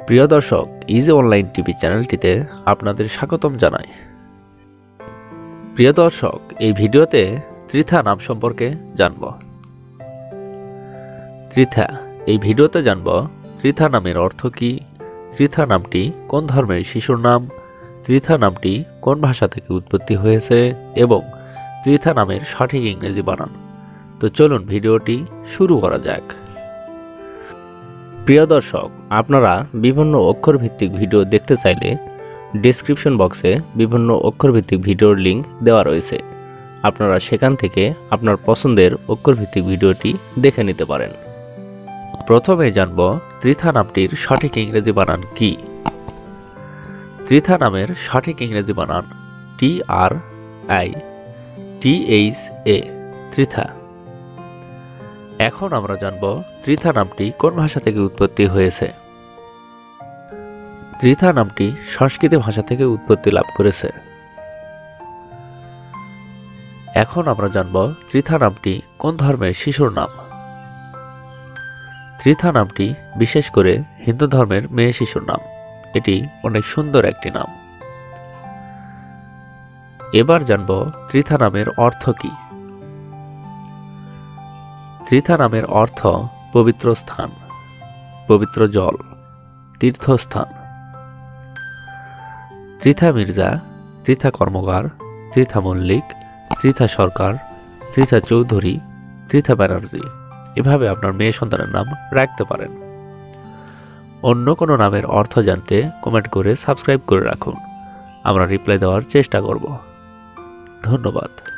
প্রিয় দর্শক, easy online TV চ্যানেলটিতে আপনাদের স্বাগতম জানাই। প্রিয় দর্শক, এই ভিডিওতে ত্রিথা নাম সম্পর্কে জানব। ত্রিথা, এই ভিডিওতে জানব ত্রিথা নামের অর্থ কী, ত্রিথা নামটি কোন ধর্মের শিশুর নাম, ত্রিথা নামটি কোন ভাষা থেকে উৎপত্তি হয়েছে এবং ত্রিথা নামের সঠিক ইংরেজি বানান। তো চলুন ভিডিওটি শুরু করা যাক। প্রিয় দর্শক, আপনারা বিভিন্ন অক্ষরভিত্তিক ভিডিও দেখতে চাইলে ডেসক্রিপশন বক্সে বিভিন্ন অক্ষরভিত্তিক ভিডিওর লিঙ্ক দেওয়া রয়েছে। আপনারা সেখান থেকে আপনার পছন্দের অক্ষরভিত্তিক ভিডিওটি দেখে নিতে পারেন। প্রথমে জানব ত্রিথা নামটির সঠিক ইংরেজি বানান কি। ত্রিথা নামের সঠিক ইংরেজি বানান TRITHA, ত্রিথা। এখন আমরা জানব ত্রিথা নামটি কোন ভাষা থেকে উৎপত্তি হয়েছে। ত্রিথা নামটি সংস্কৃত ভাষা থেকে উৎপত্তি লাভ করেছে। এখন আমরা জানব ত্রিথা নামটি কোন ধর্মের শিশুর নাম। ত্রিথা নামটি বিশেষ করে হিন্দু ধর্মের মেয়ে শিশুর নাম। এটি অনেক সুন্দর একটি নাম। এবার জানব ত্রিথা নামের অর্থ কী। ত্রিথা নামের অর্থ পবিত্র স্থান, পবিত্র জল, তীর্থস্থান। ত্রিথা মির্জা, ত্রিথা কর্মকার, ত্রিথা মল্লিক, ত্রিথা সরকার, ত্রিথা চৌধুরী, ত্রিথা ব্যানার্জি, এভাবে আপনার মেয়ে সন্তানের নাম রাখতে পারেন। অন্য কোনো নামের অর্থ জানতে কমেন্ট করে সাবস্ক্রাইব করে রাখুন। আমরা রিপ্লাই দেওয়ার চেষ্টা করব। ধন্যবাদ।